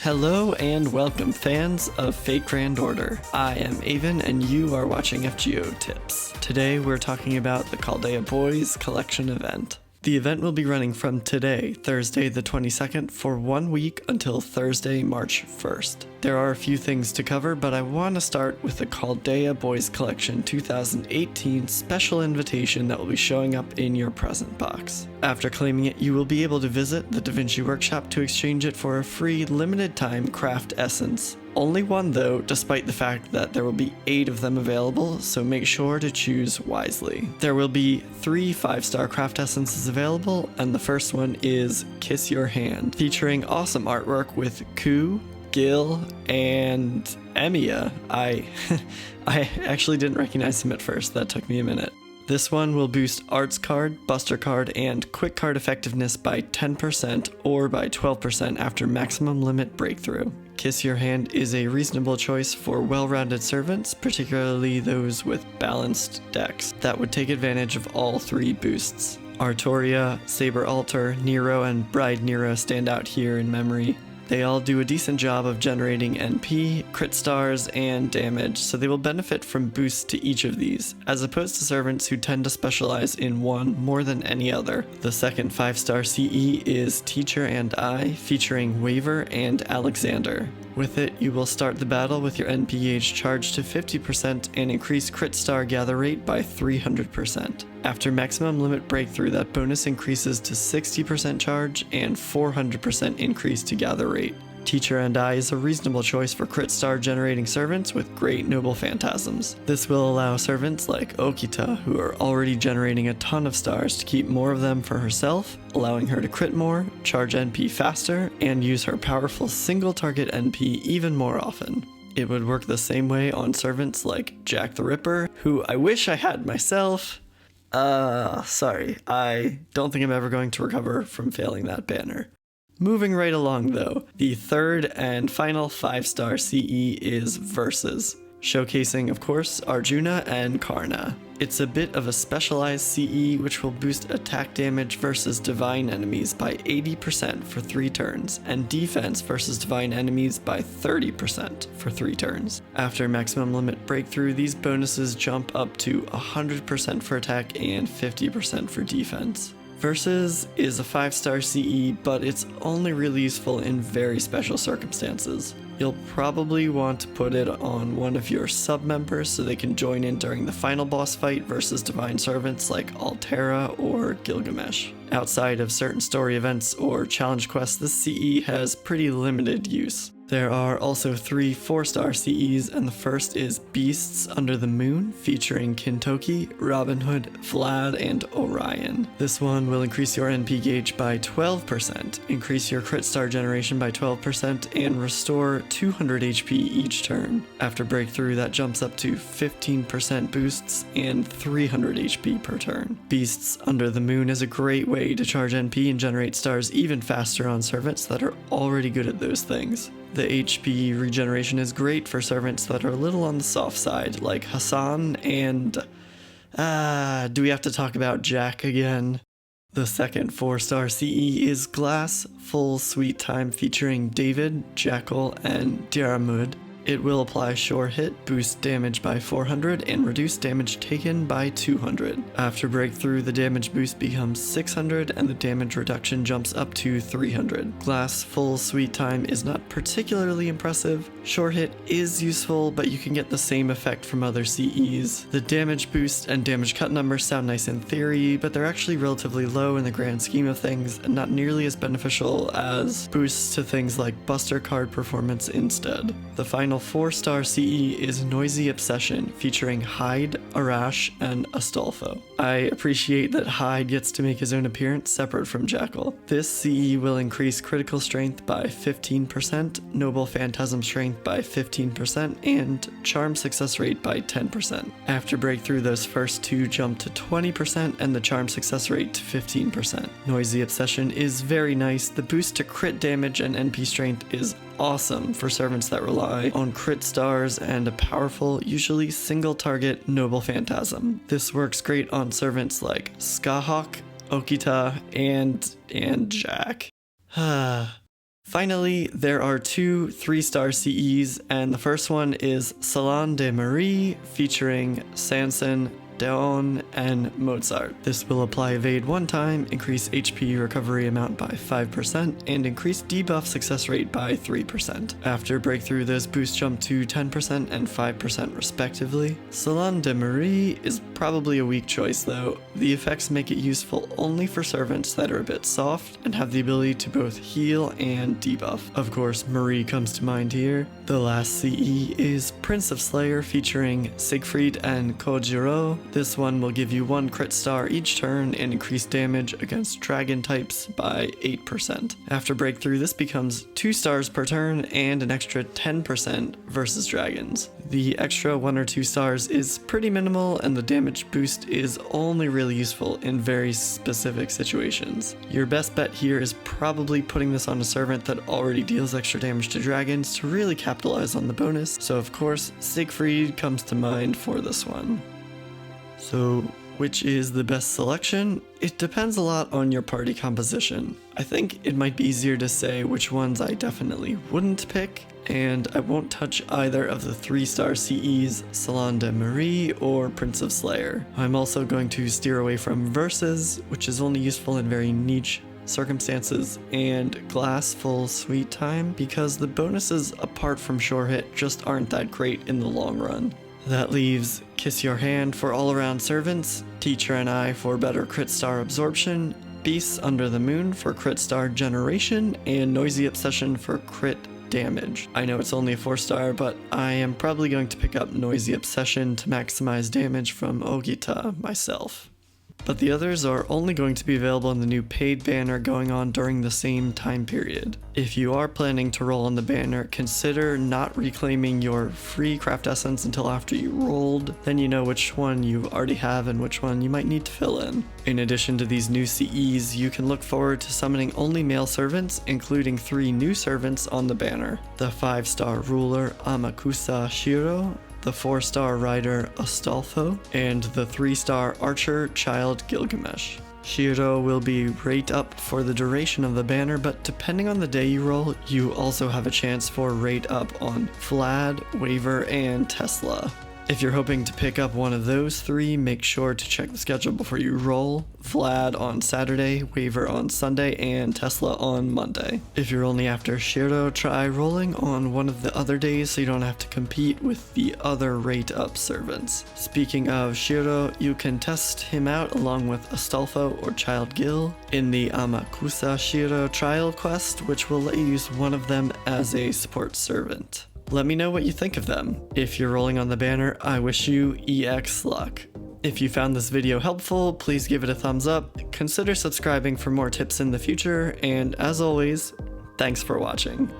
Hello and welcome, fans of Fate Grand Order. I am Avon and you are watching FGO Tips. Today we're talking about the Chaldea Boys Collection event. The event will be running from today, Thursday the 22nd, for 1 week until Thursday, March 1st. There are a few things to cover, but I want to start with the Chaldea Boys Collection 2018 special invitation that will be showing up in your present box. After claiming it, you will be able to visit the DaVinci Workshop to exchange it for a free limited time craft essence. Only one though, despite the fact that there will be 8 of them available, so make sure to choose wisely. There will be 3 5-star craft essences available, and the first one is Kiss Your Hand, featuring awesome artwork with Ku, Gil, and Emiya. I actually didn't recognize him at first, that took me a minute. This one will boost Arts Card, Buster Card, and Quick Card effectiveness by 10% or by 12% after maximum limit breakthrough. Kiss Your Hand is a reasonable choice for well-rounded servants, particularly those with balanced decks that would take advantage of all 3 boosts. Artoria, Saber Altar, Nero, and Bride Nero stand out here in memory. They all do a decent job of generating NP, crit stars, and damage, so they will benefit from boosts to each of these, as opposed to servants who tend to specialize in one more than any other. The second 5-star CE is Teacher and I, featuring Waver and Alexander. With it, you will start the battle with your NP gauge charged to 50% and increase crit star gather rate by 300%. After maximum limit breakthrough, that bonus increases to 60% charge and 400% increase to gather rate. Teacher and I is a reasonable choice for crit star generating servants with great noble phantasms. This will allow servants like Okita, who are already generating a ton of stars, to keep more of them for herself, allowing her to crit more, charge NP faster, and use her powerful single target NP even more often. It would work the same way on servants like Jack the Ripper, who I wish I had myself. Sorry, I don't think I'm ever going to recover from failing that banner. Moving right along though, the third and final 5-star CE is Versus, showcasing of course Arjuna and Karna. It's a bit of a specialized CE which will boost attack damage versus divine enemies by 80% for 3 turns, and defense versus divine enemies by 30% for 3 turns. After maximum limit breakthrough, these bonuses jump up to 100% for attack and 50% for defense. Versus is a 5-star CE, but it's only really useful in very special circumstances. You'll probably want to put it on one of your sub-members so they can join in during the final boss fight versus divine servants like Altera or Gilgamesh. Outside of certain story events or challenge quests, this CE has pretty limited use. There are also 3 4-star CEs, and the first is Beasts Under the Moon, featuring Kintoki, Robin Hood, Vlad, and Orion. This one will increase your NP gauge by 12%, increase your crit star generation by 12%, and restore 200 HP each turn. After breakthrough, that jumps up to 15% boosts and 300 HP per turn. Beasts Under the Moon is a great way to charge NP and generate stars even faster on servants that are already good at those things. The HP regeneration is great for servants that are a little on the soft side, like Hassan and... do we have to talk about Jack again? The second 4-star CE is Glass Full Sweet Time, featuring David, Jackal, and Diarmid. It will apply Sure Hit, boost damage by 400, and reduce damage taken by 200. After breakthrough, the damage boost becomes 600, and the damage reduction jumps up to 300. Glass Full Sweet Time is not particularly impressive. Sure Hit is useful, but you can get the same effect from other CEs. The damage boost and damage cut numbers sound nice in theory, but they're actually relatively low in the grand scheme of things, and not nearly as beneficial as boosts to things like Buster Card performance instead. The final 4-star CE is Noisy Obsession, featuring Hyde, Arash, and Astolfo. I appreciate that Hyde gets to make his own appearance separate from Jackal. This CE will increase critical strength by 15%, noble phantasm strength by 15%, and charm success rate by 10%. After breakthrough, those first 2 jump to 20% and the charm success rate to 15%. Noisy Obsession is very nice. The boost to crit damage and NP strength is awesome for servants that rely on crit stars and a powerful, usually single target noble phantasm. This works great on servants like Skahawk, Okita, and Jack. Finally, there are two 3-star CEs, and the first one is Salon de Marie featuring Sanson, Deon, and Mozart. This will apply evade one time, increase HP recovery amount by 5%, and increase debuff success rate by 3%. After breakthrough, this boost jump to 10% and 5% respectively. Salon de Marie is probably a weak choice though. The effects make it useful only for servants that are a bit soft and have the ability to both heal and debuff. Of course, Marie comes to mind here. The last CE is Prince of Slayer featuring Siegfried and Kojiro. This one will give you 1 crit star each turn and increase damage against dragon types by 8%. After breakthrough, this becomes 2 stars per turn and an extra 10% versus dragons. The extra 1 or 2 stars is pretty minimal, and the damage boost is only really useful in very specific situations. Your best bet here is probably putting this on a servant that already deals extra damage to dragons to really capitalize on the bonus, so of course Siegfried comes to mind for this one. So, which is the best selection? It depends a lot on your party composition. I think it might be easier to say which ones I definitely wouldn't pick, and I won't touch either of the 3-star CEs, Salon de Marie or Prince of Slayer. I'm also going to steer away from Versus, which is only useful in very niche circumstances, and Glass Full Sweet Time, because the bonuses apart from Sure Hit just aren't that great in the long run. That leaves Kiss Your Hand for all-around servants, Teacher and I for better crit star absorption, Beasts Under the Moon for crit star generation, and Noisy Obsession for crit damage. I know it's only a 4-star, but I am probably going to pick up Noisy Obsession to maximize damage from Ogita myself. But the others are only going to be available in the new paid banner going on during the same time period. If you are planning to roll on the banner, consider not reclaiming your free craft essence until after you rolled, then you know which one you already have and which one you might need to fill in. In addition to these new CEs, you can look forward to summoning only male servants, including 3 new servants on the banner: the 5-star ruler Amakusa Shiro, the 4-star rider Astolfo, and the 3-star archer Child Gilgamesh. Shiro will be rate up for the duration of the banner, but depending on the day you roll, you also have a chance for rate up on Vlad, Waver, and Tesla. If you're hoping to pick up one of those 3, make sure to check the schedule before you roll. Vlad on Saturday, Waver on Sunday, and Tesla on Monday. If you're only after Shiro, try rolling on one of the other days so you don't have to compete with the other rate up servants. Speaking of Shiro, you can test him out along with Astolfo or Child Gil in the Amakusa Shiro trial quest, which will let you use one of them as a support servant. Let me know what you think of them. If you're rolling on the banner, I wish you EX luck. If you found this video helpful, please give it a thumbs up, consider subscribing for more tips in the future, and as always, thanks for watching.